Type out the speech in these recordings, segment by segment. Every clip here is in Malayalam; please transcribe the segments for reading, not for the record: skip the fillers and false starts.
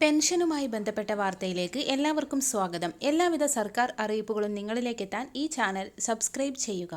പെൻഷനുമായി ബന്ധപ്പെട്ട വാർത്തയിലേക്ക് എല്ലാവർക്കും സ്വാഗതം. എല്ലാവിധ സർക്കാർ അറിയിപ്പുകളും നിങ്ങളിലേക്ക് എത്താൻ ഈ ചാനൽ സബ്സ്ക്രൈബ് ചെയ്യുക.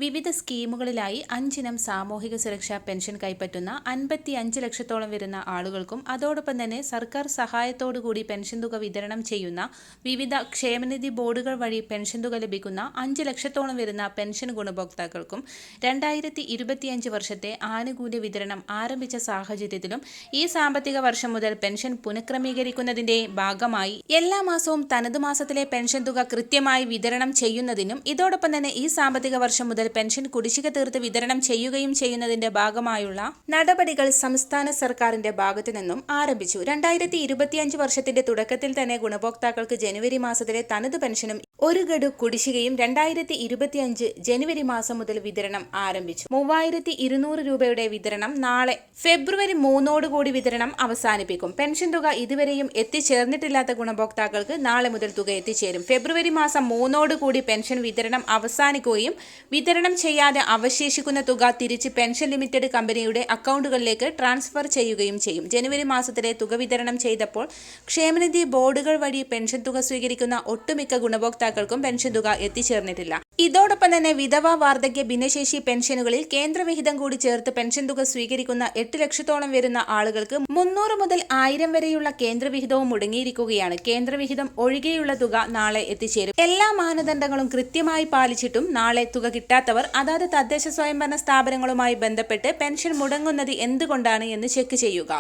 വിവിധ സ്കീമുകളിലായി 5 സാമൂഹിക സുരക്ഷാ പെൻഷൻ കൈപ്പറ്റുന്ന 55 ലക്ഷത്തോളം വരുന്ന ആളുകൾക്കും അതോടൊപ്പം തന്നെ സർക്കാർ സഹായത്തോടുകൂടി പെൻഷൻ തുക വിതരണം ചെയ്യുന്ന വിവിധ ക്ഷേമനിധി ബോർഡുകൾ വഴി പെൻഷൻ തുക ലഭിക്കുന്ന 5 ലക്ഷത്തോളം വരുന്ന പെൻഷൻ ഗുണഭോക്താക്കൾക്കും 2025 വർഷത്തെ ആനുകൂല്യ വിതരണം ആരംഭിച്ച സാഹചര്യത്തിലും ഈ സാമ്പത്തിക വർഷം മുതൽ പെൻഷൻ പുനഃക്രമീകരിക്കുന്നതിന്റെ ഭാഗമായി എല്ലാ മാസവും തനത് മാസത്തിലെ പെൻഷൻ തുക കൃത്യമായി വിതരണം ചെയ്യുന്നതിനും ഇതോടൊപ്പം തന്നെ ഈ സാമ്പത്തിക വർഷം മുതൽ പെൻഷൻ കുടിശ്ശിക തീർത്ത് വിതരണം ചെയ്യുകയും ചെയ്യുന്നതിന്റെ ഭാഗമായുള്ള നടപടികൾ സംസ്ഥാന സർക്കാരിന്റെ ഭാഗത്തു നിന്നും ആരംഭിച്ചു. 2025 വർഷത്തിന്റെ തുടക്കത്തിൽ തന്നെ ഗുണഭോക്താക്കൾക്ക് ജനുവരി മാസത്തിലെ തനത് പെൻഷനും ഒരു ഗഡു കുടിശ്ശികയും 2025 ജനുവരി മാസം മുതൽ വിതരണം ആരംഭിച്ചു. 3200 രൂപയുടെ വിതരണം നാളെ ഫെബ്രുവരി 3 വിതരണം അവസാനിപ്പിക്കും. പെൻഷൻ തുക ഇതുവരെയും എത്തിച്ചേർന്നിട്ടില്ലാത്ത ഗുണഭോക്താക്കൾക്ക് നാളെ മുതൽ തുക എത്തിച്ചേരും. ഫെബ്രുവരി മാസം 3 പെൻഷൻ വിതരണം അവസാനിക്കുകയും വിതരണം ചെയ്യാതെ അവശേഷിക്കുന്ന തുക തിരിച്ച് പെൻഷൻ ലിമിറ്റഡ് കമ്പനിയുടെ അക്കൗണ്ടുകളിലേക്ക് ട്രാൻസ്ഫർ ചെയ്യുകയും ചെയ്യും. ജനുവരി മാസത്തിലെ തുക വിതരണം ചെയ്തപ്പോൾ ക്ഷേമനിധി ബോർഡുകൾ വഴി പെൻഷൻ തുക സ്വീകരിക്കുന്ന ഒട്ടുമിക്ക ഗുണഭോക്താക്കൾക്കും പെൻഷൻ തുക എത്തിച്ചേർന്നിട്ടില്ല. ഇതോടൊപ്പം തന്നെ വിധവ, വാർദ്ധക്യ, ഭിന്നശേഷി പെൻഷനുകളിൽ കേന്ദ്രവിഹിതം കൂടി ചേർത്ത് പെൻഷൻ തുക സ്വീകരിക്കുന്ന 8 ലക്ഷത്തോളം വരുന്ന ആളുകൾക്ക് 300 മുതൽ 1000 വരെയുള്ള കേന്ദ്രവിഹിതവും മുടങ്ങിയിരിക്കുകയാണ്. കേന്ദ്രവിഹിതം ഒഴികെയുള്ള തുക നാളെ എത്തിച്ചേരും. എല്ലാ മാനദണ്ഡങ്ങളും കൃത്യമായി പാലിച്ചിട്ടും നാളെ തുക കിട്ടാത്തവർ അതാത് തദ്ദേശ സ്വയംഭരണ സ്ഥാപനങ്ങളുമായി ബന്ധപ്പെട്ട് പെൻഷൻ മുടങ്ങുന്നത് എന്തുകൊണ്ടാണ് എന്ന് ചെക്ക് ചെയ്യുക.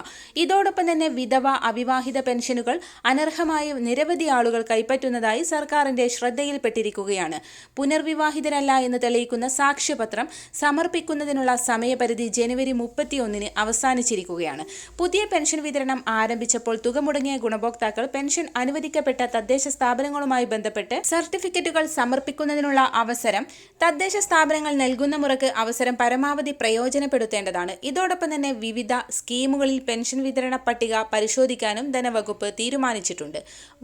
ഇതോടൊപ്പം തന്നെ വിധവ, അവിവാഹിത പെൻഷനുകൾ അനർഹമായി നിരവധി ആളുകൾ കൈപ്പറ്റുന്നതായി സർക്കാരിന്റെ ശ്രദ്ധയിൽപ്പെട്ടിരിക്കുകയാണ്. പുനർവിവാഹിതരല്ല എന്ന് തെളിയിക്കുന്ന സാക്ഷ്യപത്രം സമർപ്പിക്കുന്നതിനുള്ള സമയപരിധി ജനുവരി 31 അവസാനിച്ചിരിക്കുകയാണ്. പുതിയ പെൻഷൻ വിതരണം ആരംഭിച്ചപ്പോൾ തുക മുടങ്ങിയ ഗുണഭോക്താക്കൾ പെൻഷൻ അനുവദിക്കപ്പെട്ട തദ്ദേശ സ്ഥാപനങ്ങളുമായി ബന്ധപ്പെട്ട് സർട്ടിഫിക്കറ്റുകൾ സമർപ്പിക്കുന്നതിനുള്ള അവസരം തദ്ദേശ സ്ഥാപനങ്ങൾ നൽകുന്ന മുറക്ക് അവസരം പരമാവധി പ്രയോജനപ്പെടുത്തേണ്ടതാണ്. ഇതോടൊപ്പം തന്നെ വിവിധ സ്കീമുകളിൽ പെൻഷൻ വിതരണ പട്ടിക പരിശോധിക്കാനും ധനവകുപ്പ് തീരുമാനിച്ചിട്ടുണ്ട്.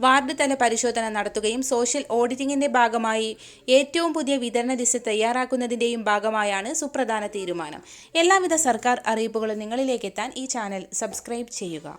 വാർഡ് തല പരിശോധന നടത്തുകയും സോഷ്യൽ ഓഡിറ്റിംഗിന്റെ ഭാഗമായി ഏറ്റവും പുതിയ വിതരണ ലിസ്റ്റ് തയ്യാറാക്കുന്നതിന്റെയും ഭാഗമായാണ് സുപ്രധാന തീരുമാനം. എല്ലാവിധ സർക്കാർ അറിയിപ്പുകളും നിങ്ങളിലേക്ക് എത്താൻ ഈ ചാനൽ സബ്സ്ക്രൈബ് ചെയ്യുക.